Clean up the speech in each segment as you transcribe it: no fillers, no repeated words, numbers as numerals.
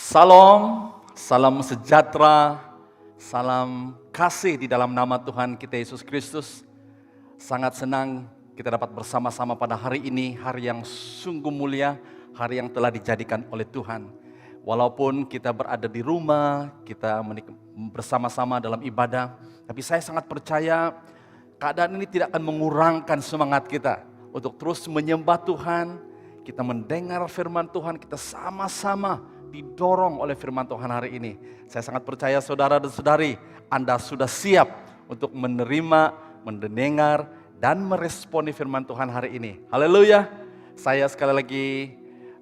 Salam, salam sejahtera, salam kasih di dalam nama Tuhan kita Yesus Kristus. Sangat senang kita dapat bersama-sama pada hari ini, hari yang sungguh mulia, hari yang telah dijadikan oleh Tuhan. Walaupun kita berada di rumah, kita bersama-sama dalam ibadah, tapi saya sangat percaya keadaan ini tidak akan mengurangkan semangat kita untuk terus menyembah Tuhan. Kita mendengar firman Tuhan, kita sama-sama didorong oleh firman Tuhan hari ini. Saya sangat percaya saudara dan saudari, Anda sudah siap untuk menerima, mendengar, dan meresponi firman Tuhan hari ini. Haleluya. Saya sekali lagi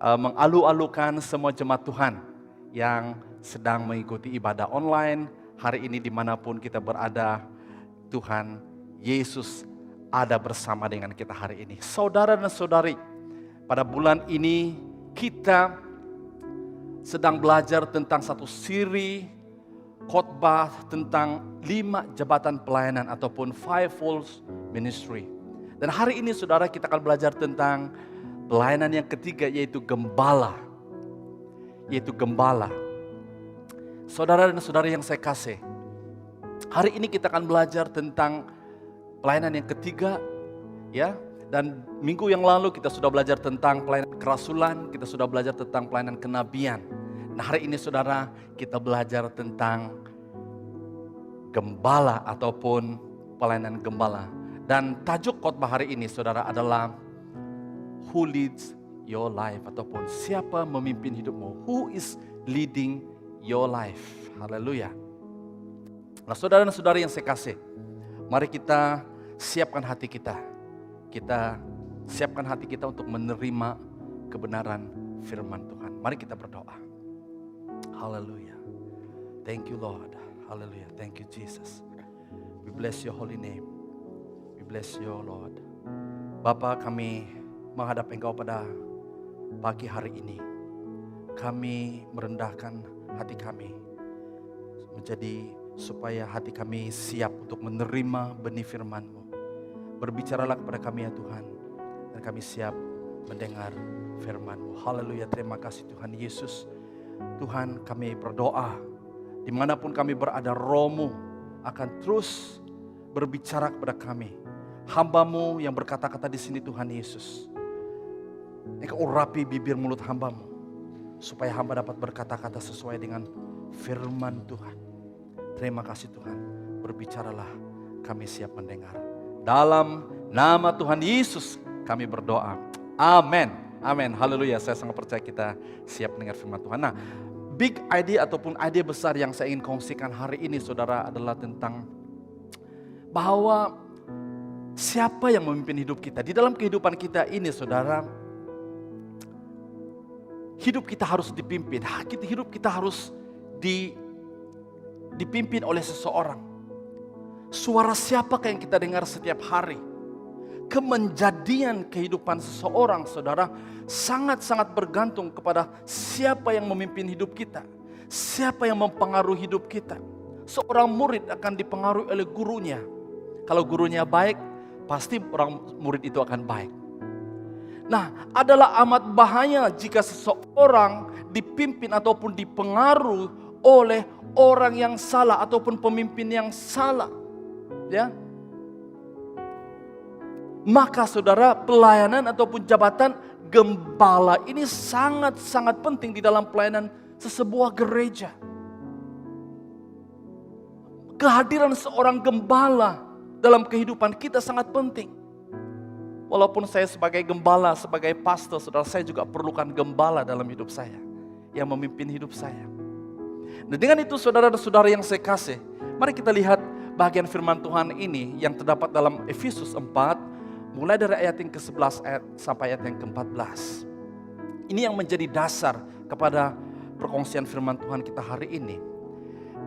mengalu-alukan semua jemaat Tuhan yang sedang mengikuti ibadah online hari ini dimanapun kita berada. Tuhan Yesus ada bersama dengan kita hari ini. Saudara dan saudari, pada bulan ini kita sedang belajar tentang satu siri khotbah tentang 5 jabatan pelayanan ataupun fivefold ministry. Dan hari ini saudara kita akan belajar tentang pelayanan yang ketiga yaitu gembala. Saudara dan saudari yang saya kasih, hari ini kita akan belajar tentang pelayanan yang ketiga, ya. Dan minggu yang lalu kita sudah belajar tentang pelayanan kerasulan, kita sudah belajar tentang pelayanan kenabian. Nah hari ini saudara kita belajar tentang gembala ataupun pelayanan gembala. Dan tajuk khotbah hari ini saudara adalah Who leads your life? Ataupun siapa memimpin hidupmu? Who is leading your life? Haleluya. Nah saudara dan saudari yang saya kasih, mari kita siapkan hati kita. Kita siapkan hati kita untuk menerima kebenaran firman Tuhan. Mari kita berdoa. Haleluya. Thank you Lord. Haleluya. Thank you Jesus. We bless your holy name. We bless you Lord. Bapa, kami menghadap Engkau pada pagi hari ini. Kami merendahkan hati kami menjadi supaya hati kami siap untuk menerima benih firman-Mu. Berbicaralah kepada kami ya Tuhan, dan kami siap mendengar firman-Mu. Haleluya, terima kasih Tuhan Yesus. Tuhan, kami berdoa, dimanapun kami berada, Roh-Mu akan terus berbicara kepada kami. Hamba-Mu yang berkata-kata di sini Tuhan Yesus, Engkau urapi bibir mulut hamba-Mu, supaya hamba dapat berkata-kata sesuai dengan firman Tuhan. Terima kasih Tuhan, berbicaralah, kami siap mendengar. Dalam nama Tuhan Yesus kami berdoa. Amin. Amin. Haleluya. Saya sangat percaya kita siap mendengar firman Tuhan. Nah, big idea ataupun ide besar yang saya ingin kongsikan hari ini saudara adalah tentang bahwa siapa yang memimpin hidup kita. Di dalam kehidupan kita ini saudara, hidup kita harus dipimpin. Hidup kita harus dipimpin oleh seseorang. Suara siapakah yang kita dengar setiap hari? Kemenjadian kehidupan seseorang, saudara, sangat-sangat bergantung kepada siapa yang memimpin hidup kita. Siapa yang mempengaruhi hidup kita. Seorang murid akan dipengaruhi oleh gurunya. Kalau gurunya baik, pasti orang murid itu akan baik. Nah, adalah amat bahaya jika seseorang dipimpin ataupun dipengaruhi oleh orang yang salah ataupun pemimpin yang salah. Ya, maka saudara, pelayanan ataupun jabatan gembala ini sangat-sangat penting di dalam pelayanan sesebuah gereja. Kehadiran seorang gembala dalam kehidupan kita sangat penting. Walaupun saya sebagai gembala, sebagai pastor, saudara, saya juga perlukan gembala dalam hidup saya yang memimpin hidup saya. Nah, dengan itu saudara dan saudara yang saya kasih, mari kita lihat bagian firman Tuhan ini yang terdapat dalam Efesus 4, mulai dari ayat yang ke-11 sampai ayat yang ke-14. Ini yang menjadi dasar kepada perkongsian firman Tuhan kita hari ini.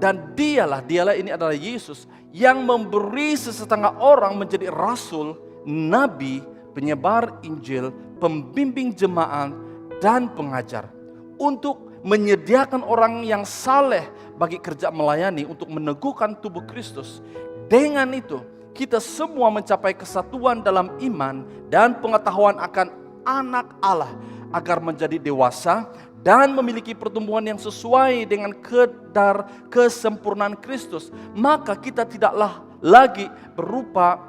Dan dialah ini adalah Yesus yang memberi sesetengah orang menjadi rasul, nabi, penyebar Injil, pembimbing jemaat, dan pengajar. Untuk menyediakan orang yang saleh bagi kerja melayani untuk meneguhkan tubuh Kristus. Dengan itu kita semua mencapai kesatuan dalam iman dan pengetahuan akan anak Allah agar menjadi dewasa dan memiliki pertumbuhan yang sesuai dengan kadar kesempurnaan Kristus, maka kita tidaklah lagi berupa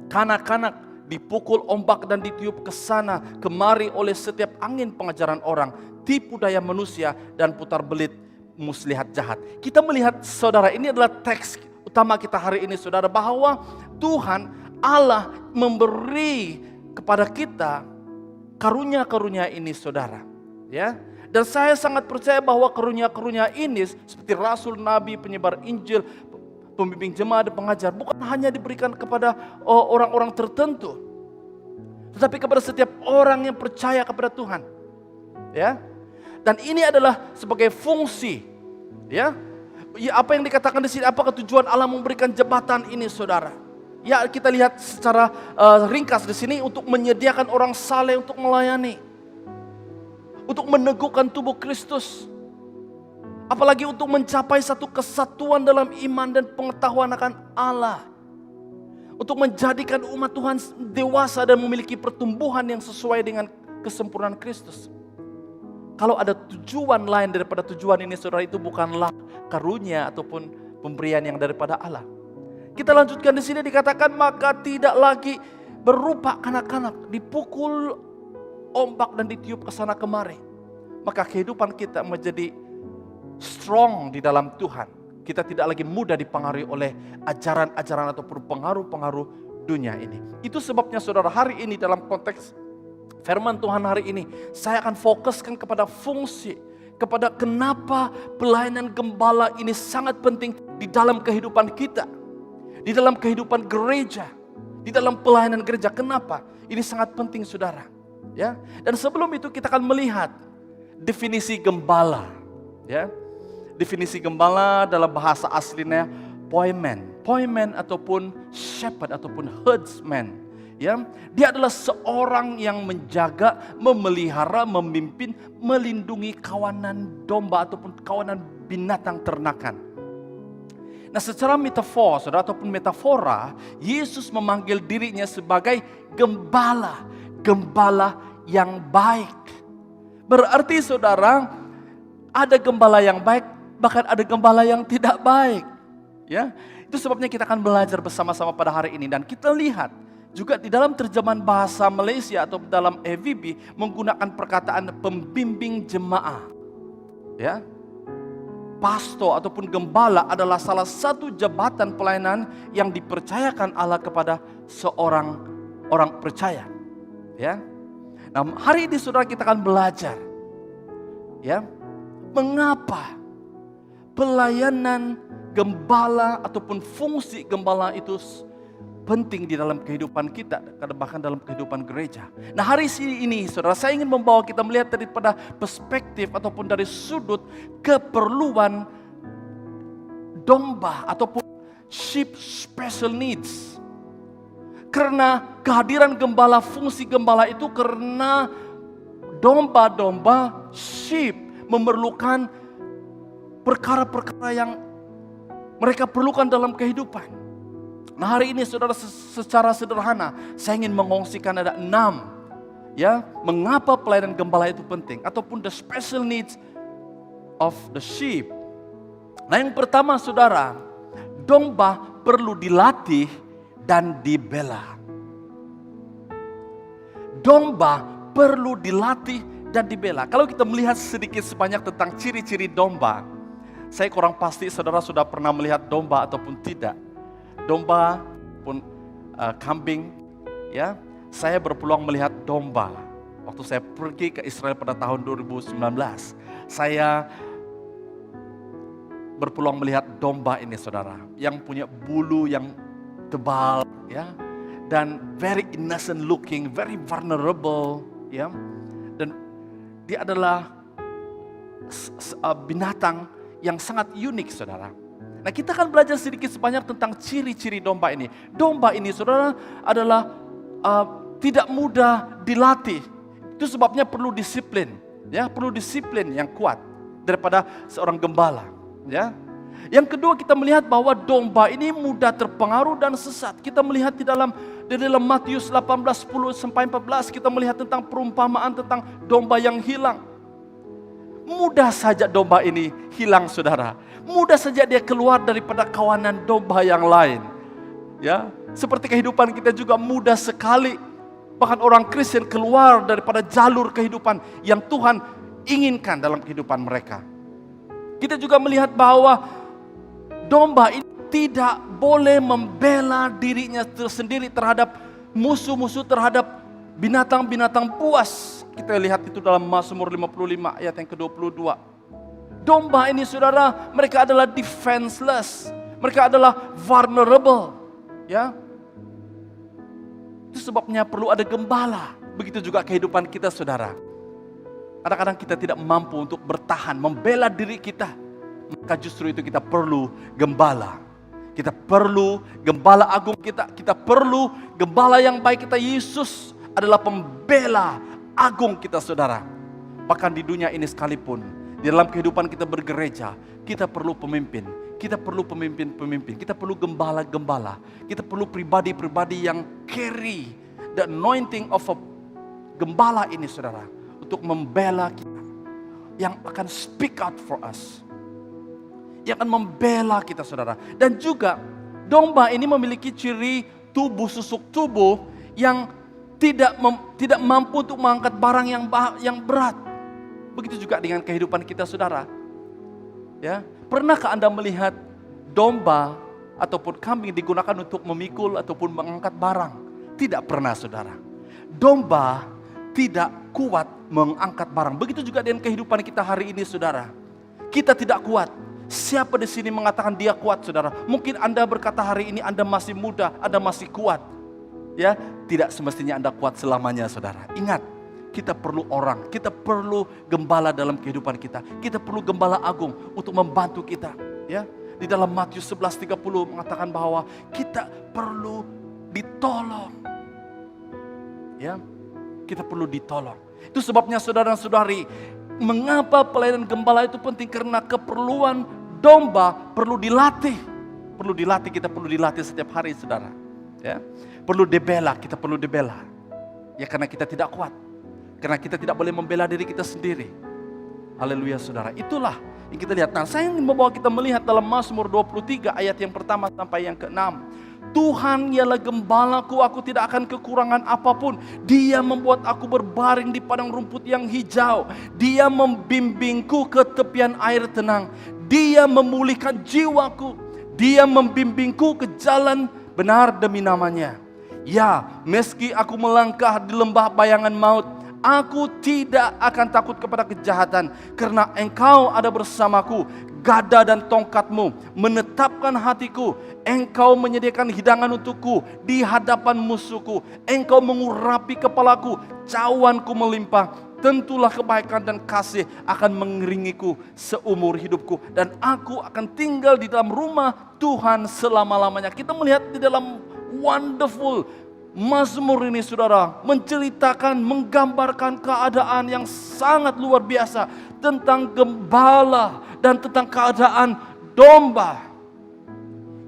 kanak-kanak dipukul ombak dan ditiup ke sana kemari oleh setiap angin pengajaran orang, tipu daya manusia dan putar belit muslihat jahat. Kita melihat saudara, ini adalah teks utama kita hari ini saudara, bahwa Tuhan Allah memberi kepada kita karunia-karunia ini saudara, ya. Dan saya sangat percaya bahwa karunia-karunia ini seperti rasul, nabi, penyebar Injil, pembimbing jemaat dan pengajar bukan hanya diberikan kepada orang-orang tertentu, tetapi kepada setiap orang yang percaya kepada Tuhan, ya. Dan ini adalah sebagai fungsi, ya. Apa yang dikatakan di sini, apakah tujuan Allah memberikan jabatan ini, saudara? Ya, kita lihat secara ringkas di sini untuk menyediakan orang saleh untuk melayani, untuk meneguhkan tubuh Kristus, apalagi untuk mencapai satu kesatuan dalam iman dan pengetahuan akan Allah, untuk menjadikan umat Tuhan dewasa dan memiliki pertumbuhan yang sesuai dengan kesempurnaan Kristus. Kalau ada tujuan lain daripada tujuan ini, saudara, itu bukanlah karunia ataupun pemberian yang daripada Allah. Kita lanjutkan di sini dikatakan, maka tidak lagi berupa kanak-kanak dipukul ombak dan ditiup ke sana kemari. Maka kehidupan kita menjadi strong di dalam Tuhan. Kita tidak lagi mudah dipengaruhi oleh ajaran-ajaran ataupun pengaruh-pengaruh dunia ini. Itu sebabnya saudara, hari ini dalam konteks firman Tuhan hari ini, saya akan fokuskan kepada fungsi, kepada kenapa pelayanan gembala ini sangat penting di dalam kehidupan kita, di dalam kehidupan gereja, di dalam pelayanan gereja. Kenapa? Ini sangat penting saudara. Ya. Dan sebelum itu kita akan melihat definisi gembala. Ya. Definisi gembala dalam bahasa aslinya poimen ataupun shepherd ataupun herdsman. Ya, dia adalah seorang yang menjaga, memelihara, memimpin, melindungi kawanan domba ataupun kawanan binatang ternakan. Nah, secara metafor, saudara, ataupun metafora, Yesus memanggil dirinya sebagai gembala, gembala yang baik. Berarti saudara, ada gembala yang baik, bahkan ada gembala yang tidak baik. Ya, itu sebabnya kita akan belajar bersama-sama pada hari ini, dan kita lihat juga di dalam terjemahan bahasa Malaysia atau dalam EVB menggunakan perkataan pembimbing jemaah. Ya. Pastor ataupun gembala adalah salah satu jabatan pelayanan yang dipercayakan Allah kepada seorang orang percaya. Ya. Nah, hari ini saudara kita akan belajar, ya, mengapa pelayanan gembala ataupun fungsi gembala itu penting di dalam kehidupan kita, bahkan dalam kehidupan gereja. Nah, hari ini saudara, saya ingin membawa kita melihat daripada perspektif ataupun dari sudut keperluan domba ataupun sheep special needs. Karena kehadiran gembala, fungsi gembala itu karena domba-domba, sheep memerlukan perkara-perkara yang mereka perlukan dalam kehidupan. Nah, hari ini saudara, secara sederhana saya ingin mengongsikan ada 6, ya, mengapa pelayanan gembala itu penting ataupun the special needs of the sheep. Nah, yang pertama saudara, domba perlu dilatih dan dibela. Domba perlu dilatih dan dibela. Kalau kita melihat sedikit sebanyak tentang ciri-ciri domba, saya kurang pasti saudara sudah pernah melihat domba ataupun tidak. Domba pun kambing, ya. Saya berpeluang melihat domba waktu saya pergi ke Israel pada tahun 2019. Saya berpeluang melihat domba ini saudara, yang punya bulu yang tebal, ya, dan very innocent looking, very vulnerable, ya. Dan dia adalah binatang yang sangat unik saudara. Nah, kita akan belajar sedikit sebanyak tentang ciri-ciri domba ini. Domba ini saudara adalah tidak mudah dilatih. Itu sebabnya perlu disiplin, ya, perlu disiplin yang kuat daripada seorang gembala, ya. Yang kedua, kita melihat bahwa domba ini mudah terpengaruh dan sesat. Kita melihat di dalam Matius 18:10-14 kita melihat tentang perumpamaan tentang domba yang hilang. mudah saja domba ini hilang, saudara. Mudah saja dia keluar daripada kawanan domba yang lain. Ya, seperti kehidupan kita juga mudah sekali. Bahkan orang Kristen keluar daripada jalur kehidupan yang Tuhan inginkan dalam kehidupan mereka. Kita juga melihat bahwa domba ini tidak boleh membela dirinya sendiri terhadap musuh-musuh, terhadap binatang-binatang buas. Kita lihat itu dalam Mazmur 55 ayat yang ke-22. Domba ini, saudara, mereka adalah defenseless. Mereka adalah vulnerable. Ya, itu sebabnya perlu ada gembala. Begitu juga kehidupan kita, saudara. Kadang-kadang kita tidak mampu untuk bertahan, membela diri kita. Maka justru itu kita perlu gembala. Kita perlu gembala agung kita. Kita perlu gembala yang baik kita. Yesus adalah pembela agung kita, saudara. Bahkan di dunia ini sekalipun, di dalam kehidupan kita bergereja, kita perlu pemimpin. Kita perlu pemimpin-pemimpin. Kita perlu gembala-gembala. Kita perlu pribadi-pribadi yang carry the anointing of a gembala ini, saudara. Untuk membela kita. Yang akan speak out for us. Yang akan membela kita, saudara. Dan juga domba ini memiliki ciri tubuh, susuk tubuh yang tidak mampu untuk mengangkat barang yang berat. Begitu juga dengan kehidupan kita, saudara. Ya, pernahkah Anda melihat domba ataupun kambing digunakan untuk memikul ataupun mengangkat barang? Tidak pernah, saudara. Domba tidak kuat mengangkat barang. Begitu juga dengan kehidupan kita hari ini, saudara. Kita tidak kuat. Siapa di sini mengatakan dia kuat, saudara? Mungkin Anda berkata hari ini Anda masih muda, Anda masih kuat. Ya, tidak semestinya Anda kuat selamanya, saudara. Ingat, kita perlu orang, kita perlu gembala dalam kehidupan kita. Kita perlu gembala agung untuk membantu kita. Ya, di dalam Matius 11:30 mengatakan bahwa kita perlu ditolong. Ya, kita perlu ditolong. Itu sebabnya saudara-saudari, mengapa pelayanan gembala itu penting? Karena keperluan domba perlu dilatih. Perlu dilatih, kita perlu dilatih setiap hari, saudara. Ya, perlu dibela, kita perlu dibela. Ya, karena kita tidak kuat. Karena kita tidak boleh membela diri kita sendiri. Haleluya, saudara. Itulah yang kita lihat. Nah, saya ingin membawa kita melihat dalam Mazmur 23 ayat yang pertama sampai yang ke-6. Tuhan ialah gembalaku, aku tidak akan kekurangan apapun. Dia membuat aku berbaring di padang rumput yang hijau. Dia membimbingku ke tepian air tenang. Dia memulihkan jiwaku. Dia membimbingku ke jalan benar demi namanya. Ya, meski aku melangkah di lembah bayangan maut, aku tidak akan takut kepada kejahatan, karena Engkau ada bersamaku. Gada dan tongkatmu menetapkan hatiku. Engkau menyediakan hidangan untukku di hadapan musuhku. Engkau mengurapi kepalaku, cawanku melimpah. Tentulah kebaikan dan kasih akan mengiringiku seumur hidupku. Dan aku akan tinggal di dalam rumah Tuhan selama-lamanya. Kita melihat di dalam wonderful Mazmur ini, saudara, menceritakan, menggambarkan keadaan yang sangat luar biasa tentang gembala dan tentang keadaan domba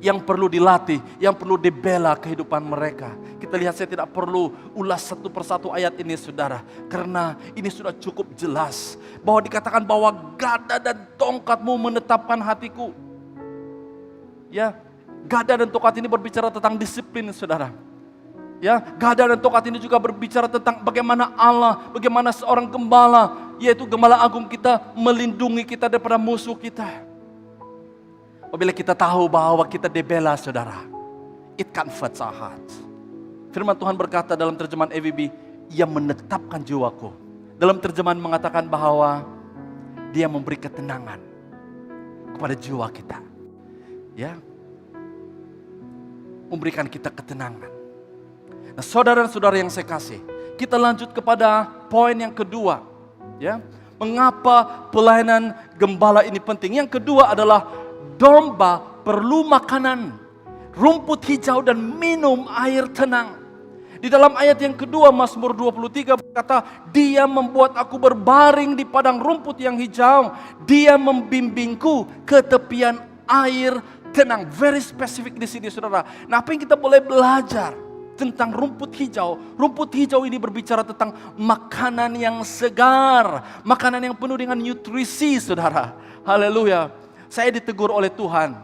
yang perlu dilatih, yang perlu dibela kehidupan mereka. Kita lihat, saya tidak perlu ulas satu persatu ayat ini, saudara, karena ini sudah cukup jelas bahwa dikatakan bahwa gada dan tongkatmu menetapkan hatiku. Ya, gada dan tongkat ini berbicara tentang disiplin, saudara. Ya, gada dan tongkat ini juga berbicara tentang bagaimana Allah, bagaimana seorang gembala, yaitu gembala agung kita, melindungi kita daripada musuh kita. Apabila kita tahu bahwa kita dibela, saudara, it comforts our hearts. Firman Tuhan berkata dalam terjemahan EVB, Ia menetapkan jiwaku. Dalam terjemahan mengatakan bahwa Dia memberi ketenangan kepada jiwa kita. Ya, memberikan kita ketenangan. Nah, saudara-saudara yang saya kasih, kita lanjut kepada poin yang kedua. Ya, mengapa pelayanan gembala ini penting? Yang kedua adalah domba perlu makanan, rumput hijau dan minum air tenang. Di dalam ayat yang kedua Mazmur 23 berkata, Dia membuat aku berbaring di padang rumput yang hijau. Dia membimbingku ke tepian air tenang. Very specific di sini, saudara. Nah, apa yang kita boleh belajar? tentang rumput hijau. Rumput hijau ini berbicara tentang makanan yang segar, makanan yang penuh dengan nutrisi, saudara. Haleluya. Saya ditegur oleh Tuhan,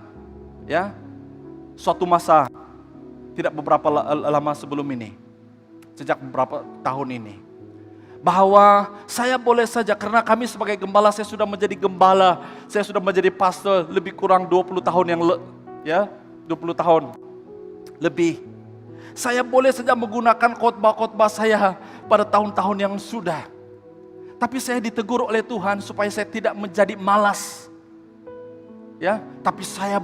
ya, suatu masa tidak beberapa lama sebelum ini, sejak beberapa tahun ini, bahwa saya boleh saja, karena kami sebagai gembala, saya sudah menjadi gembala, saya sudah menjadi pastor lebih kurang 20 tahun 20 tahun lebih. Saya boleh saja menggunakan khotbah-khotbah saya pada tahun-tahun yang sudah. Tapi saya ditegur oleh Tuhan supaya saya tidak menjadi malas. Ya, tapi saya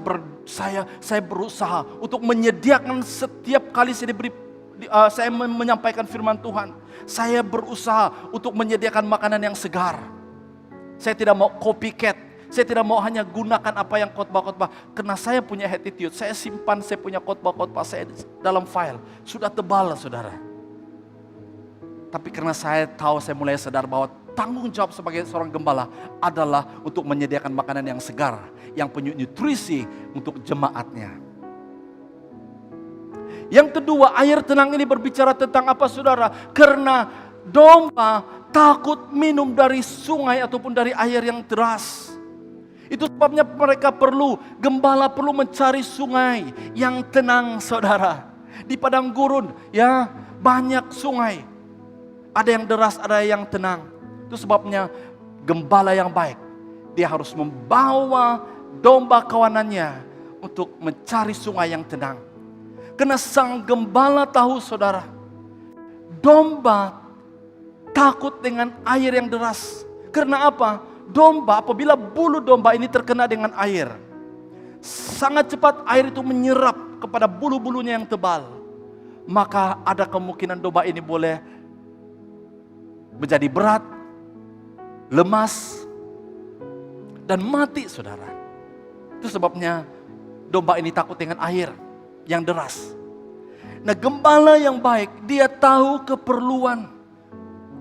berusaha untuk menyediakan setiap kali saya menyampaikan firman Tuhan. Saya berusaha untuk menyediakan makanan yang segar. Saya tidak mau copycat. Saya tidak mau hanya gunakan apa yang khotbah-khotbah. Karena saya punya attitude. Saya simpan saya punya khotbah-khotbah saya dalam file. Sudah tebal, saudara. Tapi karena saya tahu, saya mulai sadar bahwa tanggung jawab sebagai seorang gembala adalah untuk menyediakan makanan yang segar, yang punya nutrisi untuk jemaatnya. Yang kedua, air tenang ini berbicara tentang apa, saudara? Karena domba takut minum dari sungai ataupun dari air yang deras. Itu sebabnya gembala perlu mencari sungai yang tenang, saudara. Di padang gurun, ya, banyak sungai. Ada yang deras, ada yang tenang. Itu sebabnya gembala yang baik, dia harus membawa domba kawanannya untuk mencari sungai yang tenang. Karena sang gembala tahu, saudara, domba takut dengan air yang deras. Karena apa? Domba, apabila bulu domba ini terkena dengan air, sangat cepat air itu menyerap kepada bulu-bulunya yang tebal. Maka ada kemungkinan domba ini boleh menjadi berat, lemas, dan mati, saudara. Itu sebabnya domba ini takut dengan air yang deras. Nah, gembala yang baik, dia tahu keperluan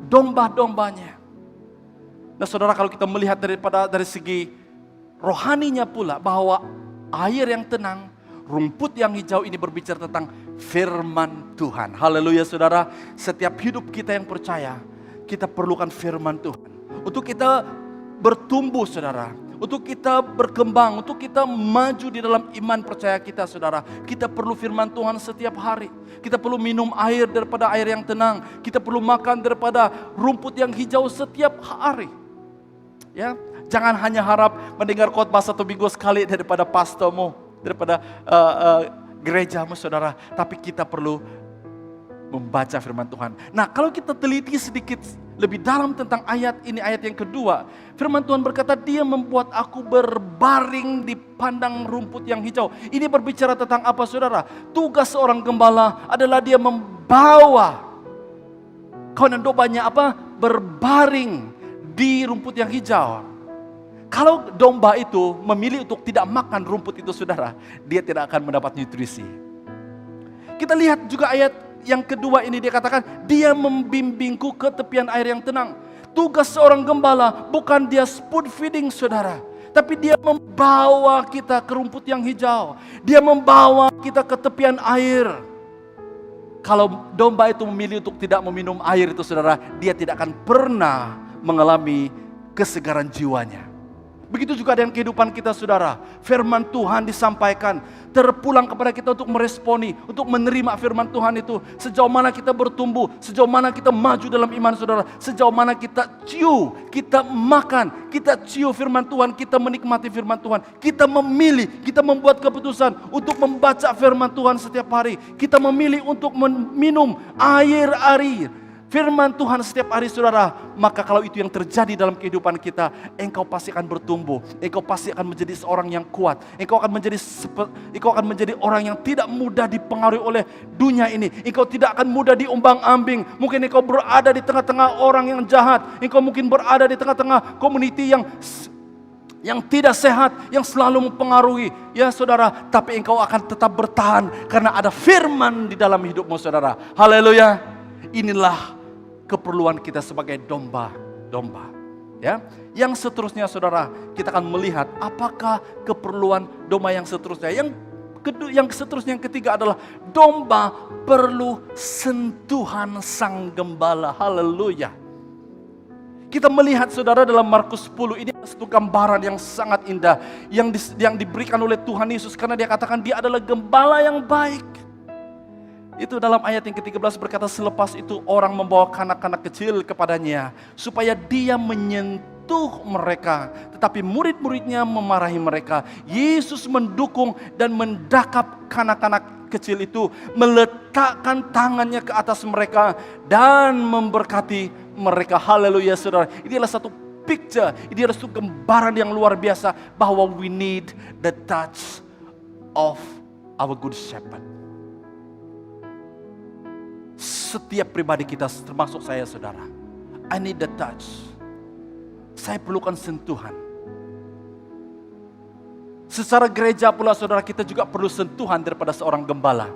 domba-dombanya. Nah, saudara, kalau kita melihat dari segi rohaninya pula, bahwa air yang tenang, rumput yang hijau ini berbicara tentang firman Tuhan. Haleluya, saudara. Setiap hidup kita yang percaya, kita perlukan firman Tuhan. Untuk kita bertumbuh, saudara. Untuk kita berkembang, untuk kita maju di dalam iman percaya kita, saudara. Kita perlu firman Tuhan setiap hari. Kita perlu minum air daripada air yang tenang. Kita perlu makan daripada rumput yang hijau setiap hari. Ya, jangan hanya harap mendengar khotbah 1 minggu sekali daripada pastormu, daripada gerejamu, saudara. Tapi kita perlu membaca firman Tuhan. Nah, kalau kita teliti sedikit lebih dalam tentang ayat ini, ayat yang kedua, firman Tuhan berkata, dia membuat aku berbaring di padang rumput yang hijau. Ini berbicara tentang apa, saudara? Tugas seorang gembala adalah dia membawa kawanan dombanya berbaring di rumput yang hijau. Kalau domba itu memilih untuk tidak makan rumput itu, saudara, dia tidak akan mendapat nutrisi. Kita lihat juga ayat yang kedua ini, dia katakan, dia membimbingku ke tepian air yang tenang. Tugas seorang gembala bukan dia spoon feeding, saudara, tapi dia membawa kita ke rumput yang hijau. Dia membawa kita ke tepian air. Kalau domba itu memilih untuk tidak meminum air itu, saudara, dia tidak akan pernah mengalami kesegaran jiwanya. Begitu juga dengan kehidupan kita, saudara. Firman Tuhan disampaikan, terpulang kepada kita untuk meresponi, untuk menerima firman Tuhan itu. Sejauh mana kita bertumbuh, sejauh mana kita maju dalam iman, saudara. Sejauh mana kita cium, kita makan, kita cium firman Tuhan, kita menikmati firman Tuhan. Kita memilih, kita membuat keputusan untuk membaca firman Tuhan setiap hari. Kita memilih untuk minum air firman Tuhan setiap hari, saudara. Maka kalau itu yang terjadi dalam kehidupan kita, engkau pasti akan bertumbuh. Engkau pasti akan menjadi seorang yang kuat. Engkau akan menjadi orang yang tidak mudah dipengaruhi oleh dunia ini. Engkau tidak akan mudah diombang-ambing. Mungkin engkau berada di tengah-tengah orang yang jahat. Engkau mungkin berada di tengah-tengah community yang tidak sehat, yang selalu mempengaruhi, ya saudara. Tapi engkau akan tetap bertahan karena ada firman di dalam hidupmu, saudara. Haleluya. Inilah keperluan kita sebagai domba. Ya, yang seterusnya, saudara, kita akan melihat apakah keperluan domba yang seterusnya. Yang Yang seterusnya, yang ketiga adalah domba perlu sentuhan sang gembala. Haleluya. Kita melihat saudara dalam Markus 10, ini satu gambaran yang sangat indah yang diberikan oleh Tuhan Yesus, karena dia katakan dia adalah gembala yang baik. Itu dalam ayat yang ke-13 berkata, selepas itu orang membawa kanak-kanak kecil kepadanya supaya dia menyentuh mereka, tetapi murid-muridnya memarahi mereka. Yesus mendukung dan mendakap kanak-kanak kecil itu, meletakkan tangannya ke atas mereka dan memberkati mereka. Haleluya saudara. Ini adalah satu picture, ini adalah satu gambaran yang luar biasa bahwa we need the touch of our good shepherd. Setiap pribadi kita, termasuk saya saudara, I need the touch. Saya perlukan sentuhan. Secara gereja pula saudara, kita juga perlu sentuhan daripada seorang gembala.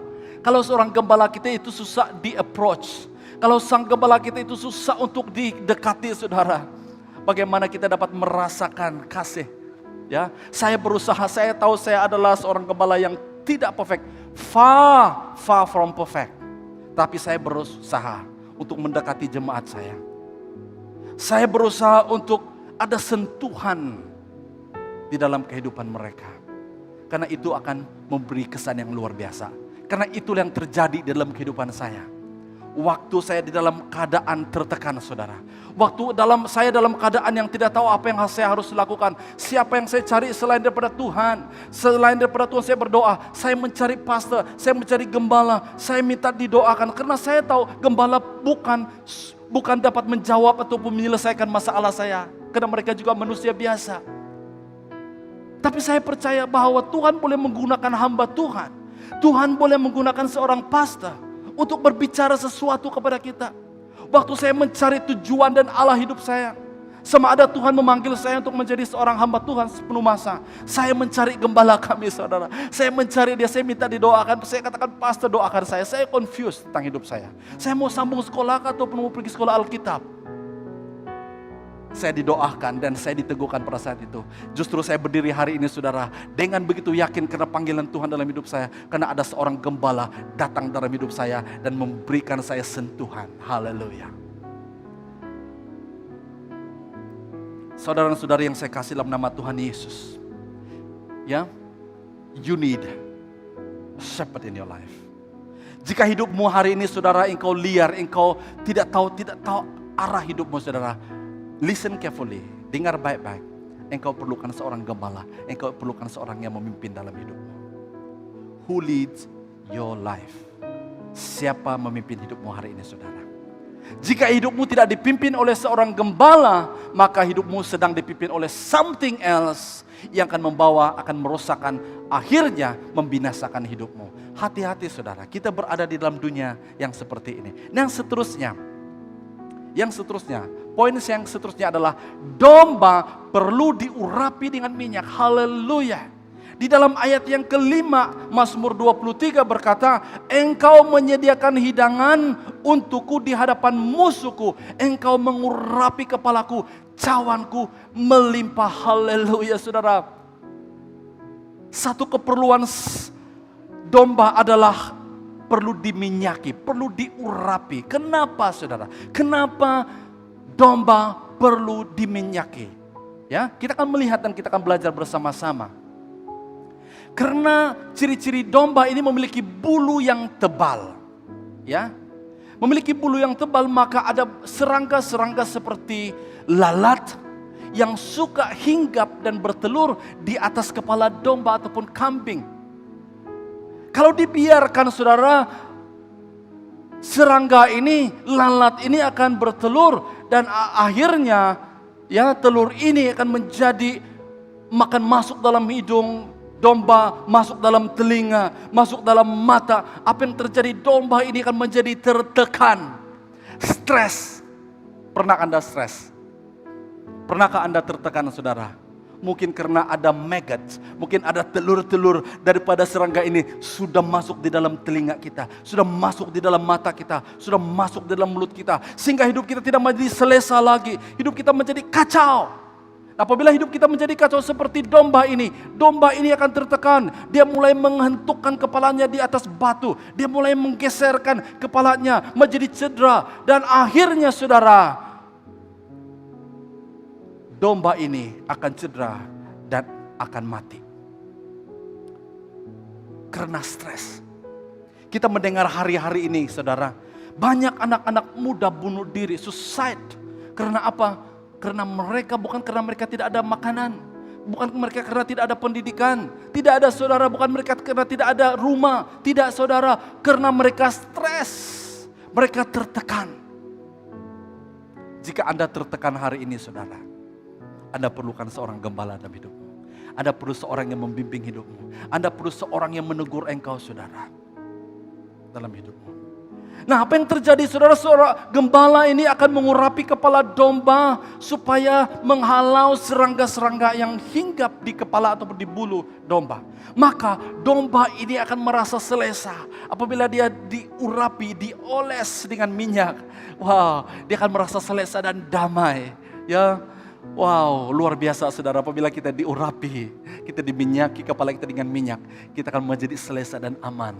Kalau seorang gembala kita itu susah di approach, kalau sang gembala kita itu susah untuk didekati saudara, bagaimana kita dapat merasakan kasih? Ya, saya berusaha, saya tahu saya adalah seorang gembala yang tidak perfect, far from perfect. Tapi saya berusaha untuk mendekati jemaat saya. Saya berusaha untuk ada sentuhan di dalam kehidupan mereka. Karena itu akan memberi kesan yang luar biasa. Karena itu yang terjadi di dalam kehidupan saya. Waktu saya di dalam keadaan tertekan saudara. Waktu saya dalam keadaan yang tidak tahu apa yang saya harus lakukan. Siapa yang saya cari selain daripada Tuhan. Selain daripada Tuhan saya berdoa. Saya mencari pastor, saya mencari gembala. Saya minta didoakan. Karena saya tahu gembala bukan dapat menjawab ataupun menyelesaikan masalah saya. Karena mereka juga manusia biasa. Tapi saya percaya bahwa Tuhan boleh menggunakan hamba Tuhan. Tuhan boleh menggunakan seorang pastor untuk berbicara sesuatu kepada kita. Waktu saya mencari tujuan dan Allah hidup saya, sama ada Tuhan memanggil saya untuk menjadi seorang hamba Tuhan sepenuh masa. Saya mencari gembala kami saudara. Saya mencari dia, saya minta didoakan. Saya katakan, pastor doakan saya. Saya confused tentang hidup saya. Saya mau sambung sekolah ataupun mau pergi sekolah Alkitab. Saya didoakan dan saya diteguhkan pada saat itu. Justru saya berdiri hari ini saudara, dengan begitu yakin karena panggilan Tuhan dalam hidup saya. Karena ada seorang gembala datang dalam hidup saya dan memberikan saya sentuhan. Haleluya. Saudara-saudari yang saya kasih dalam nama Tuhan Yesus. Ya, you need a shepherd in your life. Jika hidupmu hari ini saudara, engkau liar, engkau tidak tahu arah hidupmu saudara. Listen carefully, dengar baik-baik. Engkau perlukan seorang gembala, engkau perlukan seorang yang memimpin dalam hidupmu. Who leads your life? Siapa memimpin hidupmu hari ini saudara? Jika hidupmu tidak dipimpin oleh seorang gembala, maka hidupmu sedang dipimpin oleh something else yang akan merosakkan, akhirnya membinasakan hidupmu. Hati-hati saudara, kita berada di dalam dunia yang seperti ini. Yang seterusnya, poin yang seterusnya adalah domba perlu diurapi dengan minyak. Haleluya. Di dalam ayat yang kelima, Mazmur 23 berkata, engkau menyediakan hidangan untukku di hadapan musuhku. Engkau mengurapi kepalaku, cawanku melimpah. Haleluya saudara. Satu keperluan domba adalah perlu diminyaki, perlu diurapi. Kenapa saudara? Kenapa domba perlu diminyaki? Ya, kita akan melihat dan kita akan belajar bersama-sama. Karena ciri-ciri domba ini memiliki bulu yang tebal. Ya. Memiliki bulu yang tebal, maka ada serangga-serangga seperti lalat yang suka hinggap dan bertelur di atas kepala domba ataupun kambing. Kalau dibiarkan saudara, serangga ini, lalat ini akan bertelur dan akhirnya ya telur ini akan masuk dalam hidung domba, masuk dalam telinga, masuk dalam mata. Apa yang terjadi? Domba ini akan menjadi tertekan, stres. Pernahkah Anda stres? Pernahkah Anda tertekan saudara? Mungkin karena ada maggot, mungkin ada telur-telur daripada serangga ini sudah masuk di dalam telinga kita, sudah masuk di dalam mata kita, sudah masuk di dalam mulut kita. Sehingga hidup kita tidak menjadi selesa lagi, hidup kita menjadi kacau. Apabila hidup kita menjadi kacau seperti domba ini akan tertekan. Dia mulai menghentukkan kepalanya di atas batu. Dia mulai menggeserkan kepalanya menjadi cedera. Dan akhirnya saudara, domba ini akan cedera dan akan mati. Karena stres. Kita mendengar hari-hari ini saudara, banyak anak-anak muda bunuh diri, suicide. Karena apa? Karena mereka, bukan karena mereka tidak ada makanan, bukan mereka karena tidak ada pendidikan, tidak ada saudara, bukan mereka karena tidak ada rumah, tidak saudara, karena mereka stres, mereka tertekan. Jika Anda tertekan hari ini saudara, Anda perlukan seorang gembala dalam hidupmu. Anda perlu seorang yang membimbing hidupmu. Anda perlu seorang yang menegur engkau saudara dalam hidupmu. Nah, apa yang terjadi saudara? Seorang gembala ini akan mengurapi kepala domba supaya menghalau serangga-serangga yang hinggap di kepala ataupun di bulu domba. Maka domba ini akan merasa selesa apabila dia diurapi, dioles dengan minyak. Wow, dia akan merasa selesa dan damai. Ya, wow, luar biasa saudara, apabila kita diurapi, kita diminyaki kepala kita dengan minyak, kita akan menjadi selesa dan aman.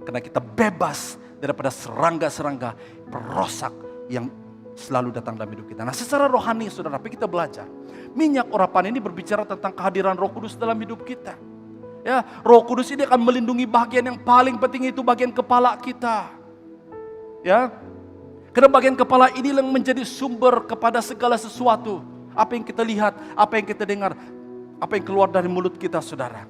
Karena kita bebas daripada serangga-serangga perosak yang selalu datang dalam hidup kita. Nah, secara rohani saudara, kita belajar. Minyak urapan ini berbicara tentang kehadiran Roh Kudus dalam hidup kita. Ya, Roh Kudus ini akan melindungi bagian yang paling penting, itu bagian kepala kita. Ya. Karena bagian kepala ini yang menjadi sumber kepada segala sesuatu. Apa yang kita lihat, apa yang kita dengar, apa yang keluar dari mulut kita saudara.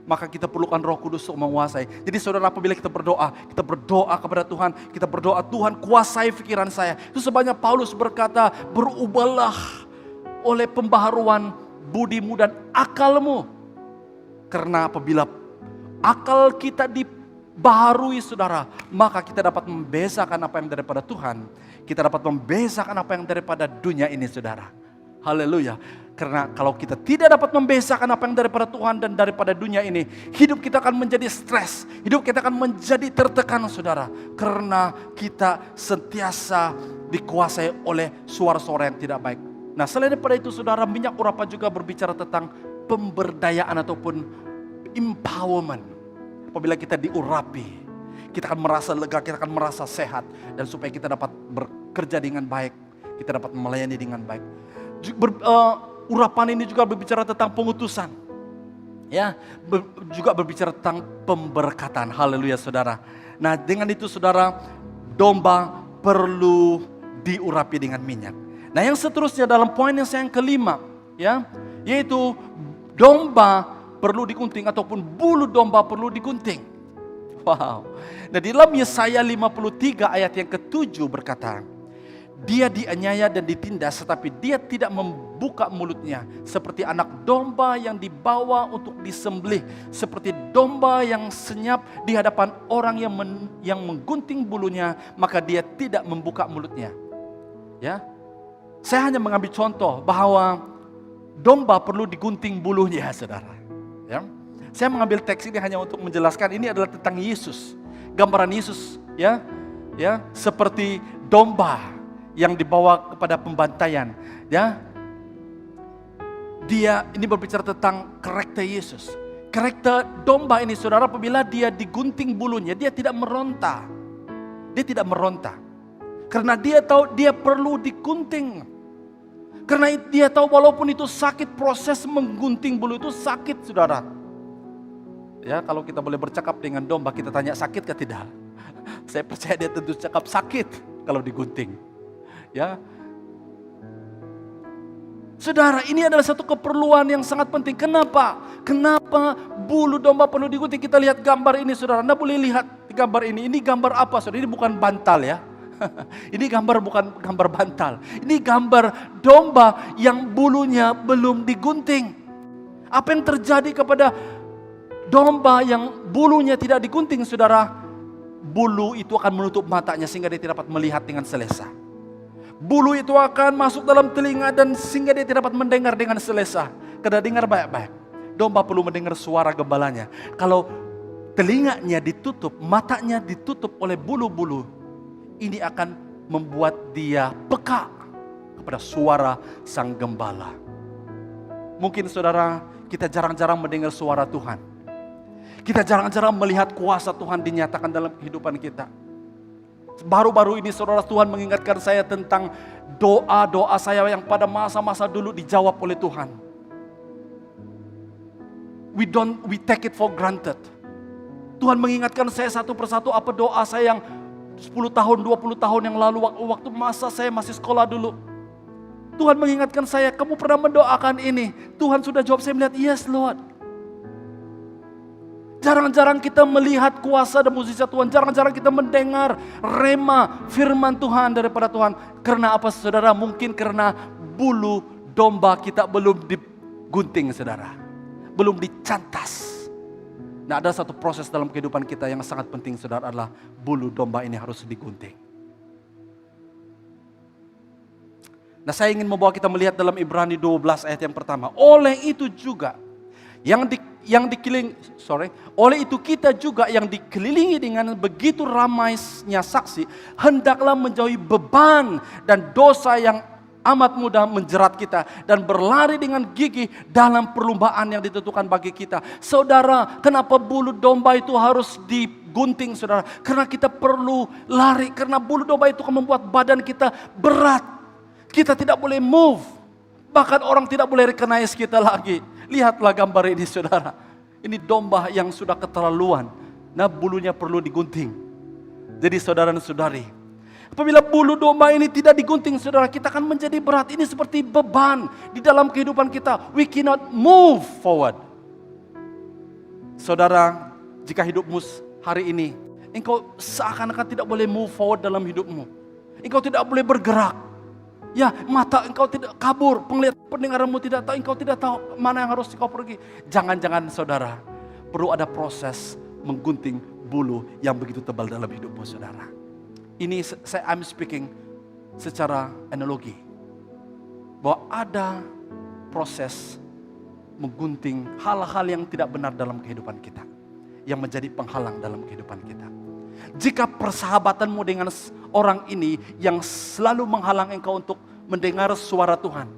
Maka kita perlukan Roh Kudus untuk menguasai. Jadi saudara, apabila kita berdoa kepada Tuhan, kita berdoa, Tuhan kuasai pikiran saya. Itu sebabnya Paulus berkata, berubahlah oleh pembaharuan budimu dan akalmu. Karena apabila akal kita dibaharui saudara, maka kita dapat membezakan apa yang daripada Tuhan. Kita dapat membezakan apa yang daripada dunia ini saudara. Haleluya. Karena kalau kita tidak dapat membezakan apa yang daripada Tuhan dan daripada dunia ini, hidup kita akan menjadi stres, hidup kita akan menjadi tertekan saudara. Karena kita sentiasa dikuasai oleh suara-suara yang tidak baik. Nah, selain daripada itu saudara, minyak urapan juga berbicara tentang pemberdayaan ataupun empowerment. Apabila kita diurapi, kita akan merasa lega, kita akan merasa sehat. Dan supaya kita dapat bekerja dengan baik, kita dapat melayani dengan baik. Urapan ini juga berbicara tentang pengutusan. Ya, juga berbicara tentang pemberkatan. Haleluya saudara. Nah, dengan itu saudara, domba perlu diurapi dengan minyak. Nah, yang seterusnya dalam poin yang kelima, ya, yaitu domba perlu digunting ataupun bulu domba perlu digunting. Wow. Nah, di dalam Yesaya 53 ayat yang ke-7 berkata, dia dianiaya dan ditindas, tetapi dia tidak membuka mulutnya. Seperti anak domba yang dibawa untuk disembelih. Seperti domba yang senyap di hadapan orang yang menggunting bulunya, maka dia tidak membuka mulutnya. Ya, saya hanya mengambil contoh bahwa domba perlu digunting bulunya, saudara. Ya, saya mengambil teks ini hanya untuk menjelaskan ini adalah tentang Yesus. Gambaran Yesus, ya, seperti domba yang dibawa kepada pembantaian, ya. Dia ini berbicara tentang karakter Yesus. Karakter domba ini saudara, apabila dia digunting bulunya, dia tidak meronta. Dia tidak meronta. Karena dia tahu dia perlu digunting. Karena dia tahu walaupun itu sakit, proses menggunting bulu itu sakit saudara. Ya, kalau kita boleh bercakap dengan domba, kita tanya sakit atau tidak? Saya percaya dia tentu cakap sakit kalau digunting. Ya, saudara, ini adalah satu keperluan yang sangat penting. Kenapa? Kenapa bulu domba perlu digunting? Kita lihat gambar ini, saudara. Anda boleh lihat gambar ini. Ini gambar apa, saudara? Ini bukan bantal ya. Ini gambar bukan gambar bantal. Ini gambar domba yang bulunya belum digunting. Apa yang terjadi kepada domba yang bulunya tidak digunting, saudara? Bulu itu akan menutup matanya sehingga dia tidak dapat melihat dengan selesa. Bulu itu akan masuk dalam telinga dan sehingga dia tidak dapat mendengar dengan selesa. Karena dengar baik-baik. Domba perlu mendengar suara gembalanya. Kalau telinganya ditutup, matanya ditutup oleh bulu-bulu, ini akan membuat dia peka kepada suara sang gembala. Mungkin saudara, kita jarang-jarang mendengar suara Tuhan. Kita jarang-jarang melihat kuasa Tuhan dinyatakan dalam kehidupan kita. Baru-baru ini saudara, Tuhan mengingatkan saya tentang doa-doa saya yang pada masa-masa dulu dijawab oleh Tuhan. We take it for granted. Tuhan mengingatkan saya satu persatu apa doa saya yang 10 tahun, 20 tahun yang lalu waktu masa saya masih sekolah dulu. Tuhan mengingatkan saya, kamu pernah mendoakan ini. Tuhan sudah jawab, saya melihat, yes Lord. Jarang-jarang kita melihat kuasa dan mukjizat Tuhan. Jarang-jarang kita mendengar rema firman Tuhan daripada Tuhan. Karena apa saudara? Mungkin karena bulu domba kita belum digunting saudara. Belum dicantas. Nah, ada satu proses dalam kehidupan kita yang sangat penting saudara, adalah bulu domba ini harus digunting. Nah, saya ingin membawa kita melihat dalam Ibrani 12 ayat yang pertama. Oleh itu juga oleh itu kita juga yang dikelilingi dengan begitu ramainya saksi, hendaklah menjauhi beban dan dosa yang amat mudah menjerat kita, dan berlari dengan gigih dalam perlombaan yang ditentukan bagi kita. Saudara, kenapa bulu domba itu harus digunting saudara? Karena kita perlu lari, karena bulu domba itu akan membuat badan kita berat. Kita tidak boleh move, bahkan orang tidak boleh recognize kita lagi. Lihatlah gambar ini saudara. Ini domba yang sudah keterlaluan. Nah, bulunya perlu digunting. Jadi saudara dan saudari, apabila bulu domba ini tidak digunting saudara, kita akan menjadi berat. Ini seperti beban di dalam kehidupan kita. We cannot move forward. Saudara, jika hidupmu hari ini, engkau seakan-akan tidak boleh move forward dalam hidupmu. Engkau tidak boleh bergerak. Ya, mata engkau tidak kabur, pendengaranmu tidak tahu, engkau tidak tahu mana yang harus engkau pergi. Jangan-jangan saudara, perlu ada proses menggunting bulu yang begitu tebal dalam hidupmu saudara. Ini I'm speaking secara analogi. Bahwa ada proses menggunting hal-hal yang tidak benar dalam kehidupan kita. Yang menjadi penghalang dalam kehidupan kita. Jika persahabatanmu dengan orang ini yang selalu menghalang engkau untuk mendengar suara Tuhan.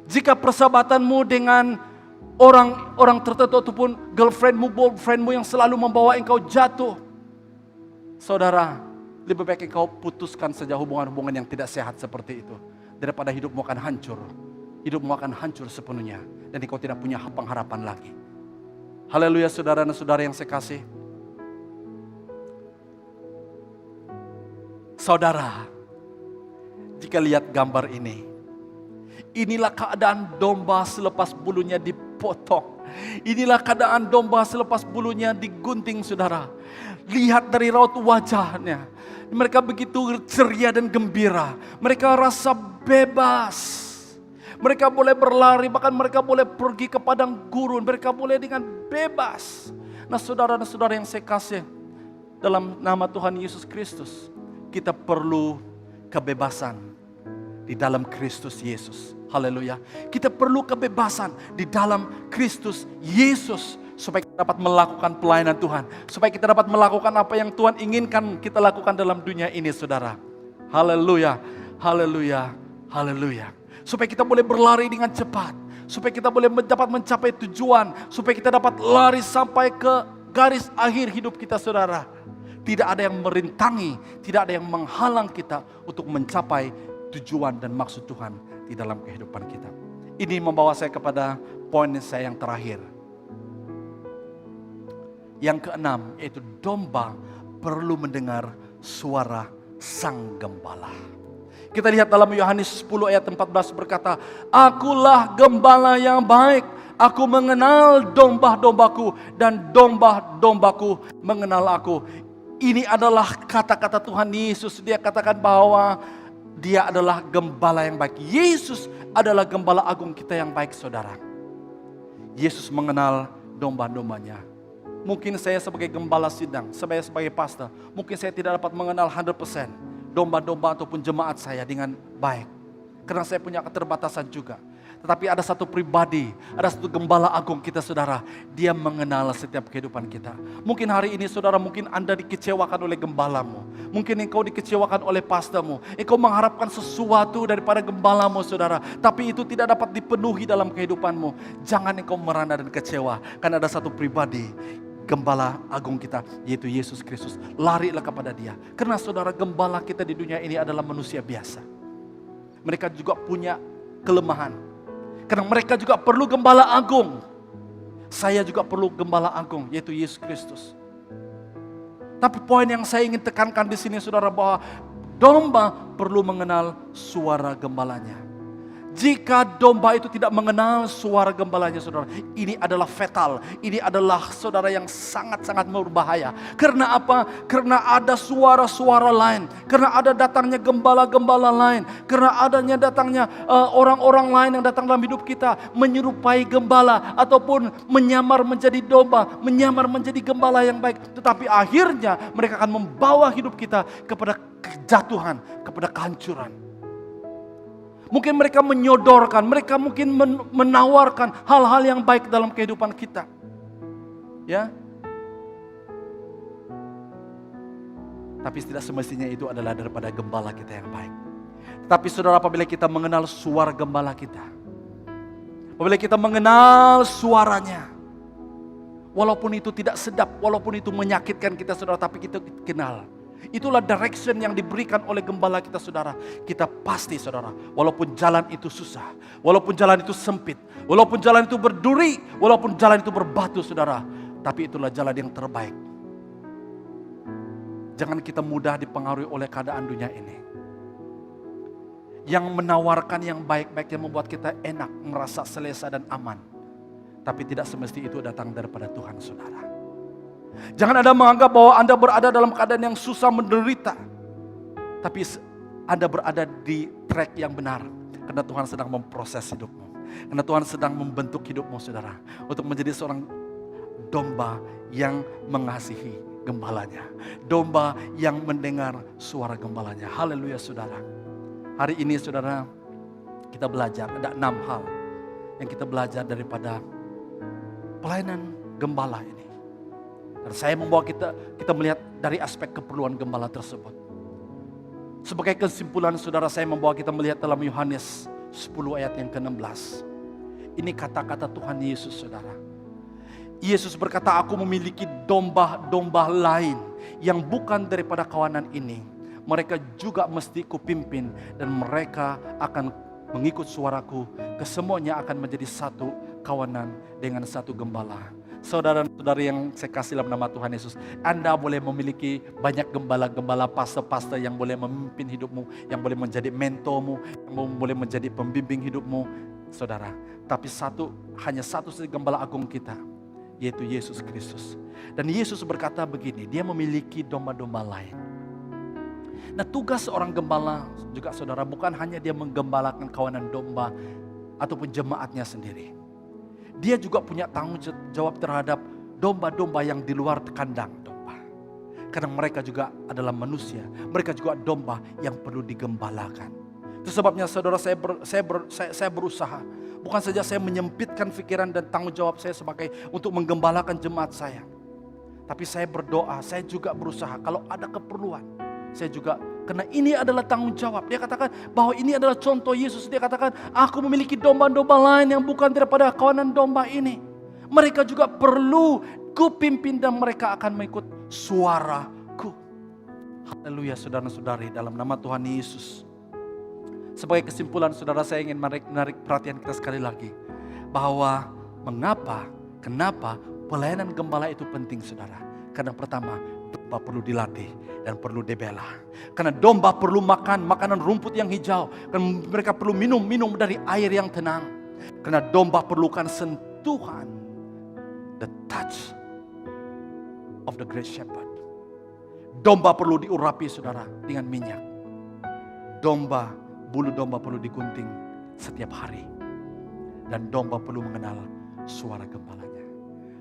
Jika persahabatanmu dengan orang tertentu ataupun girlfriendmu, boyfriendmu yang selalu membawa engkau jatuh. Saudara, lebih baik engkau putuskan saja hubungan-hubungan yang tidak sehat seperti itu. Daripada hidupmu akan hancur. Hidupmu akan hancur sepenuhnya. Dan engkau tidak punya pengharapan lagi. Haleluya saudara dan saudara yang saya kasih. Saudara, jika lihat gambar ini, inilah keadaan domba selepas bulunya dipotong. Inilah keadaan domba selepas bulunya digunting saudara. Lihat dari raut wajahnya. Mereka begitu ceria dan gembira. Mereka rasa bebas. Mereka boleh berlari, bahkan mereka boleh pergi ke padang gurun. Mereka boleh dengan bebas. Nah saudara dan saudara yang saya kasih, dalam nama Tuhan Yesus Kristus, kita perlu kebebasan di dalam Kristus Yesus. Haleluya. Kita perlu kebebasan di dalam Kristus Yesus. Supaya kita dapat melakukan pelayanan Tuhan. Supaya kita dapat melakukan apa yang Tuhan inginkan kita lakukan dalam dunia ini saudara. Haleluya. Haleluya. Haleluya. Supaya kita boleh berlari dengan cepat. Supaya kita boleh dapat mencapai tujuan. Supaya kita dapat lari sampai ke garis akhir hidup kita saudara. Tidak ada yang merintangi, tidak ada yang menghalang kita untuk mencapai tujuan dan maksud Tuhan di dalam kehidupan kita. Ini membawa saya kepada poin saya yang terakhir. Yang keenam, yaitu domba perlu mendengar suara sang gembala. Kita lihat dalam Yohanes 10 ayat 14 berkata, akulah gembala yang baik. Aku mengenal domba-dombaku dan domba-dombaku mengenal aku. Ini adalah kata-kata Tuhan Yesus. Dia katakan bahwa dia adalah gembala yang baik. Yesus adalah gembala agung kita yang baik saudara. Yesus mengenal domba-dombanya. Mungkin saya sebagai gembala sidang, saya sebagai pastor, mungkin saya tidak dapat mengenal 100% domba-domba ataupun jemaat saya dengan baik. Karena saya punya keterbatasan juga. Tetapi ada satu pribadi, ada satu gembala agung kita saudara. Dia mengenal setiap kehidupan kita. Mungkin hari ini saudara, mungkin Anda dikecewakan oleh gembalamu. Mungkin engkau dikecewakan oleh pastormu. Engkau mengharapkan sesuatu daripada gembalamu saudara. Tapi itu tidak dapat dipenuhi dalam kehidupanmu. Jangan engkau merana dan kecewa. Karena ada satu pribadi, gembala agung kita, yaitu Yesus Kristus. Larilah kepada dia. Karena saudara, gembala kita di dunia ini adalah manusia biasa. Mereka juga punya kelemahan. Karena mereka juga perlu gembala agung. Saya juga perlu gembala agung, yaitu Yesus Kristus. Tapi poin yang saya ingin tekankan di sini saudara, bahwa domba perlu mengenal suara gembalanya. Jika domba itu tidak mengenal suara gembalanya saudara, ini adalah fatal. Ini adalah saudara yang sangat-sangat berbahaya. Karena apa? Karena ada suara-suara lain. Karena ada datangnya gembala-gembala lain. Karena adanya datangnya orang-orang lain yang datang dalam hidup kita. Menyerupai gembala ataupun menyamar menjadi domba. Menyamar menjadi gembala yang baik. Tetapi akhirnya mereka akan membawa hidup kita kepada kejatuhan, kepada kehancuran. Mungkin mereka menyodorkan, mereka mungkin menawarkan hal-hal yang baik dalam kehidupan kita. Ya. Tapi tidak semestinya itu adalah daripada gembala kita yang baik. Tetapi saudara, apabila kita mengenal suara gembala kita, apabila kita mengenal suaranya, walaupun itu tidak sedap, walaupun itu menyakitkan kita saudara, tapi kita kenal. Itulah direction yang diberikan oleh gembala kita saudara. Kita pasti saudara, walaupun jalan itu susah, walaupun jalan itu sempit, walaupun jalan itu berduri, walaupun jalan itu berbatu saudara, tapi itulah jalan yang terbaik. Jangan kita mudah dipengaruhi oleh keadaan dunia ini. Yang menawarkan yang baik-baik, yang membuat kita enak, merasa selesa dan aman. Tapi tidak semesti itu datang daripada Tuhan saudara. Jangan Anda menganggap bahwa Anda berada dalam keadaan yang susah menderita. Tapi Anda berada di track yang benar. Karena Tuhan sedang memproses hidupmu. Karena Tuhan sedang membentuk hidupmu saudara. Untuk menjadi seorang domba yang mengasihi gembalanya. Domba yang mendengar suara gembalanya. Haleluya saudara. Hari ini saudara, kita belajar ada 6 hal yang kita belajar daripada pelayanan gembala ini. Dan saya membawa kita melihat dari aspek keperluan gembala tersebut. Sebagai kesimpulan saudara, saya membawa kita melihat dalam Yohanes 10 ayat yang ke-16. Ini kata-kata Tuhan Yesus saudara. Yesus berkata, aku memiliki domba-domba lain yang bukan daripada kawanan ini. Mereka juga mesti kupimpin dan mereka akan mengikut suaraku. Kesemuanya akan menjadi satu kawanan dengan satu gembala. Saudara-saudari yang saya kasih dalam nama Tuhan Yesus, Anda boleh memiliki banyak gembala-gembala, pastor-pastor yang boleh memimpin hidupmu, yang boleh menjadi mentormu, yang boleh menjadi pembimbing hidupmu, saudara. Tapi hanya satu gembala agung kita, yaitu Yesus Kristus. Dan Yesus berkata begini, dia memiliki domba-domba lain. Nah, tugas seorang gembala juga saudara, bukan hanya dia menggembalakan kawanan domba ataupun jemaatnya sendiri. Dia juga punya tanggung jawab terhadap domba-domba yang di luar kandang domba. Karena mereka juga adalah manusia. Mereka juga domba yang perlu digembalakan. Itu sebabnya saudara, saya berusaha. Bukan saja saya menyempitkan pikiran dan tanggung jawab saya sebagai untuk menggembalakan jemaat saya. Tapi saya berdoa, saya juga berusaha. Kalau ada keperluan, saya juga, karena ini adalah tanggung jawab. Dia katakan bahwa ini adalah contoh Yesus. Dia katakan, aku memiliki domba-domba lain yang bukan daripada kawanan domba ini. Mereka juga perlu kupimpin dan mereka akan mengikut suaraku. Haleluya saudara-saudari, dalam nama Tuhan Yesus. Sebagai kesimpulan saudara, saya ingin menarik perhatian kita sekali lagi. Bahwa kenapa pelayanan gembala itu penting saudara. Karena pertama, domba perlu dilatih dan perlu dibela. Karena domba perlu makan makanan rumput yang hijau. Karena mereka perlu minum dari air yang tenang. Karena domba perlukan sentuhan, the touch of the great shepherd. Domba perlu diurapi saudara dengan minyak. Bulu domba perlu digunting setiap hari. Dan domba perlu mengenal suara gembalanya.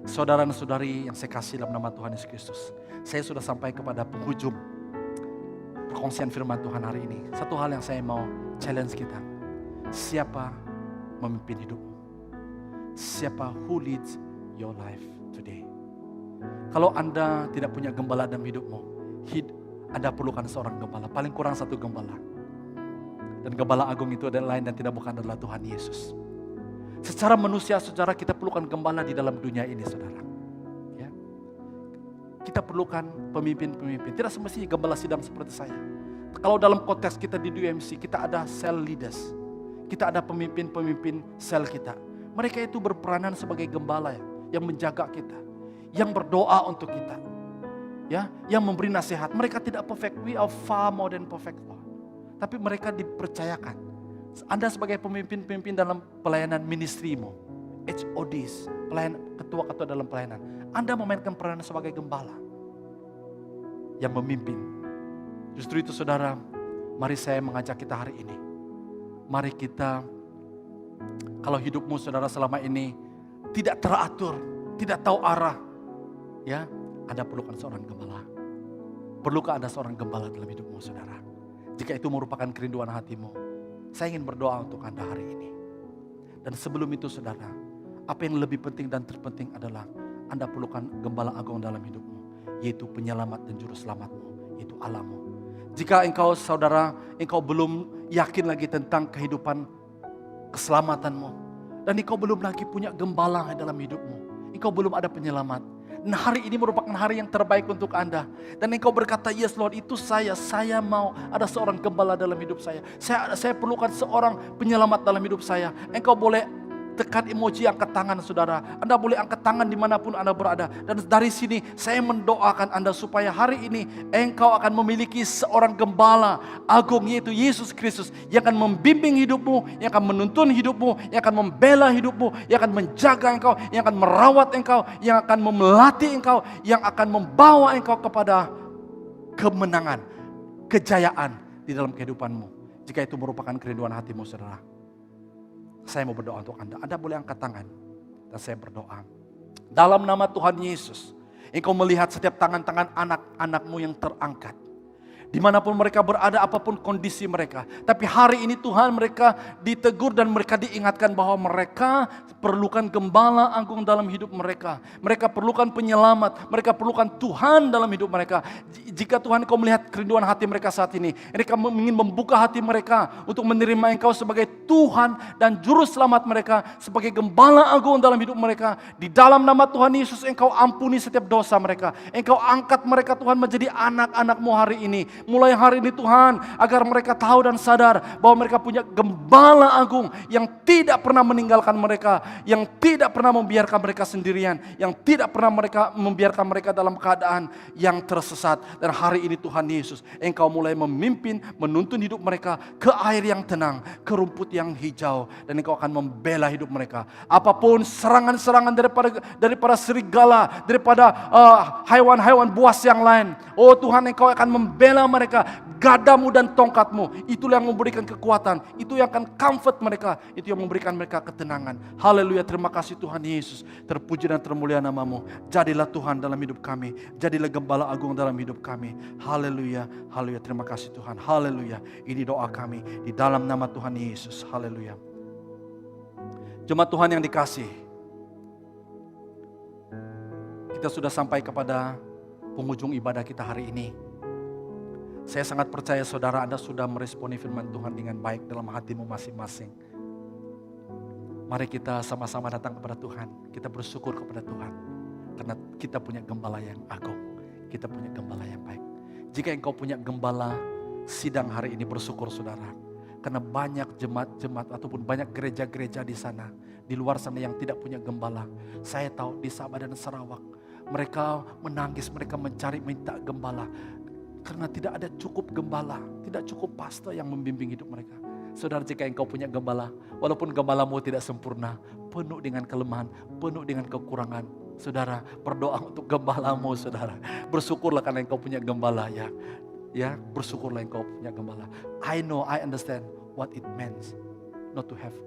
Saudara dan saudari yang saya kasih dalam nama Tuhan Yesus Kristus. Saya sudah sampai kepada penghujung perkongsian firman Tuhan hari ini. Satu hal yang saya mau challenge kita. Siapa memimpin hidupmu? Siapa who leads your life today? Kalau Anda tidak punya gembala dalam hidupmu, Anda perlukan seorang gembala, paling kurang satu gembala. Dan gembala agung itu adalah lain dan tidak bukan adalah Tuhan Yesus. Secara manusia, saudara, kita perlukan gembala di dalam dunia ini, saudara. Ya. Kita perlukan pemimpin-pemimpin. Tidak semestinya gembala sidang seperti saya. Kalau dalam konteks kita di UMC, kita ada cell leaders. Kita ada pemimpin-pemimpin sel kita. Mereka itu berperanan sebagai gembala yang menjaga kita, yang berdoa untuk kita, ya, yang memberi nasihat. Mereka tidak perfect, we are far more than perfect, Lord. Tapi mereka dipercayakan. Anda sebagai pemimpin-pemimpin dalam pelayanan ministrimu, HODs, ketua-ketua dalam pelayanan, Anda memainkan peranan sebagai gembala yang memimpin. Justru itu, saudara, mari saya mengajak kita hari ini. Mari kita, kalau hidupmu, saudara, selama ini tidak teratur, tidak tahu arah, ya, Anda perlukan seorang gembala. Perlukah Anda seorang gembala dalam hidupmu, saudara? Jika itu merupakan kerinduan hatimu, saya ingin berdoa untuk Anda hari ini. Dan sebelum itu, saudara, apa yang lebih penting dan terpenting adalah Anda perlukan gembala agung dalam hidupmu, yaitu penyelamat dan juru selamatmu, yaitu Allahmu. Jika engkau, saudara, engkau belum yakin lagi tentang kehidupan keselamatanmu, dan engkau belum lagi punya gembala dalam hidupmu, engkau belum ada penyelamat. Nah, hari ini merupakan hari yang terbaik untuk Anda. Dan engkau berkata, yes Lord, itu saya mau ada seorang gembala dalam hidup saya. Saya perlukan seorang penyelamat dalam hidup saya. Engkau boleh tekan emoji angkat tangan, saudara. Anda boleh angkat tangan dimanapun Anda berada. Dan dari sini saya mendoakan Anda supaya hari ini engkau akan memiliki seorang gembala agung, yaitu Yesus Kristus, yang akan membimbing hidupmu, yang akan menuntun hidupmu, yang akan membela hidupmu, yang akan menjaga engkau, yang akan merawat engkau, yang akan memelatih engkau, yang akan membawa engkau kepada kemenangan, kejayaan di dalam kehidupanmu. Jika itu merupakan kerinduan hatimu, saudara, saya mau berdoa untuk Anda. Anda boleh angkat tangan dan saya berdoa. Dalam nama Tuhan Yesus, engkau melihat setiap tangan-tangan anak-anakmu yang terangkat. Dimanapun mereka berada, apapun kondisi mereka. Tapi hari ini Tuhan, mereka ditegur dan mereka diingatkan bahwa mereka perlukan gembala agung dalam hidup mereka. Mereka perlukan penyelamat, mereka perlukan Tuhan dalam hidup mereka. Jika Tuhan, Engkau melihat kerinduan hati mereka saat ini, mereka ingin membuka hati mereka untuk menerima Engkau sebagai Tuhan dan Juru Selamat mereka, sebagai gembala agung dalam hidup mereka. Di dalam nama Tuhan Yesus, Engkau ampuni setiap dosa mereka. Engkau angkat mereka, Tuhan, menjadi anak-anak-Mu hari ini. Mulai hari ini, Tuhan, agar mereka tahu dan sadar bahwa mereka punya gembala agung yang tidak pernah meninggalkan mereka, yang tidak pernah membiarkan mereka sendirian, yang tidak pernah membiarkan mereka dalam keadaan yang tersesat. Dan hari ini, Tuhan Yesus, Engkau mulai memimpin, menuntun hidup mereka ke air yang tenang, ke rumput yang hijau, dan Engkau akan membela hidup mereka. Apapun serangan-serangan daripada serigala, daripada hewan-hewan buas yang lain, oh Tuhan, Engkau akan membela mereka. Gadamu dan tongkatmu, itulah yang memberikan kekuatan, itu yang akan comfort mereka, itu yang memberikan mereka ketenangan. Haleluya, terima kasih Tuhan Yesus. Terpuji dan termulia nama-Mu. Jadilah Tuhan dalam hidup kami, jadilah gembala agung dalam hidup kami. Haleluya, haleluya, terima kasih Tuhan. Haleluya, ini doa kami di dalam nama Tuhan Yesus. Haleluya. Jemaat Tuhan yang dikasih, kita sudah sampai kepada penghujung ibadah kita hari ini. Saya sangat percaya saudara, Anda sudah meresponi firman Tuhan dengan baik dalam hatimu masing-masing. Mari kita sama-sama datang kepada Tuhan. Kita bersyukur kepada Tuhan. Karena kita punya gembala yang agung. Kita punya gembala yang baik. Jika engkau punya gembala sidang hari ini, bersyukur saudara. Karena banyak jemaat-jemaat ataupun banyak gereja-gereja di sana, di luar sana yang tidak punya gembala. Saya tahu di Sabah dan Sarawak, mereka menangis, mereka mencari minta gembala. Karena tidak ada cukup gembala, tidak cukup pastor yang membimbing hidup mereka. Saudara, jika engkau punya gembala, walaupun gembalamu tidak sempurna, penuh dengan kelemahan, penuh dengan kekurangan, saudara, berdoa untuk gembalamu, saudara. Bersyukurlah karena engkau punya gembala, ya. Ya, bersyukurlah engkau punya gembala. I understand what it means not to have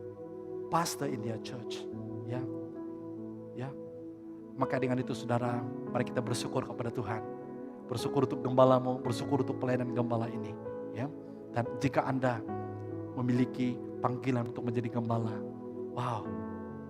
pastor in your church, ya. Ya. Maka dengan itu, saudara, mari kita bersyukur kepada Tuhan. Bersyukur untuk gembalamu, bersyukur untuk pelayanan gembala ini, ya. Dan jika Anda memiliki panggilan untuk menjadi gembala, Wow,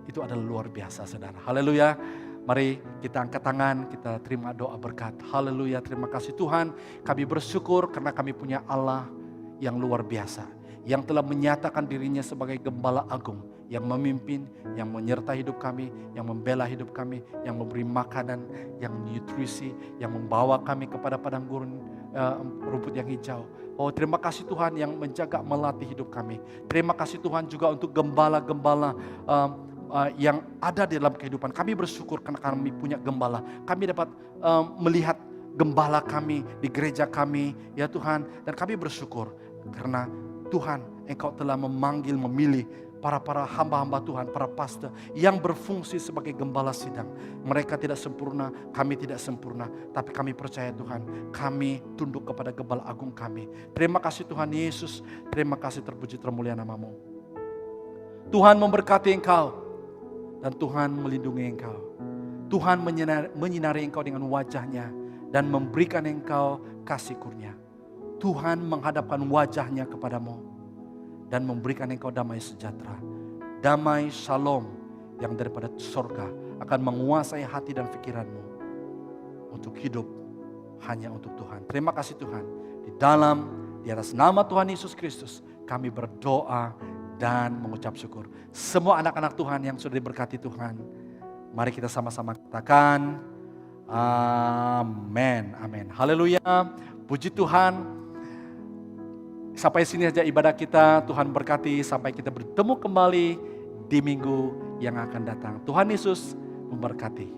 itu adalah luar biasa saudara. Haleluya. Mari kita angkat tangan, kita terima doa berkat. Haleluya, terima kasih Tuhan. Kami bersyukur karena kami punya Allah yang luar biasa. Yang telah menyatakan dirinya sebagai Gembala Agung. Yang memimpin, yang menyertai hidup kami, yang membela hidup kami, yang memberi makanan, yang nutrisi, yang membawa kami kepada padang gurun rumput yang hijau. Oh, terima kasih Tuhan yang menjaga melatih hidup kami. Terima kasih Tuhan juga untuk gembala-gembala yang ada di dalam kehidupan. Kami bersyukur karena kami punya gembala. Kami dapat melihat gembala kami di gereja kami, ya Tuhan. Dan kami bersyukur karena Tuhan, Engkau telah memanggil, memilih para hamba-hamba Tuhan, para pastor yang berfungsi sebagai gembala sidang. Mereka tidak sempurna, kami tidak sempurna. Tapi kami percaya Tuhan, kami tunduk kepada Gembala Agung kami. Terima kasih Tuhan Yesus, terima kasih, terpuji termulia nama-Mu. Tuhan memberkati Engkau dan Tuhan melindungi Engkau. Tuhan menyinari Engkau dengan wajah-Nya dan memberikan Engkau kasih kurnia. Tuhan menghadapkan wajah-Nya kepadamu dan memberikan engkau damai sejahtera. Damai shalom yang daripada surga akan menguasai hati dan pikiranmu untuk hidup hanya untuk Tuhan. Terima kasih Tuhan. Di atas nama Tuhan Yesus Kristus kami berdoa dan mengucap syukur. Semua anak-anak Tuhan yang sudah diberkati Tuhan, mari kita sama-sama katakan amin. Amin. Haleluya. Puji Tuhan. Sampai sini saja ibadah kita. Tuhan berkati sampai kita bertemu kembali di minggu yang akan datang. Tuhan Yesus memberkati.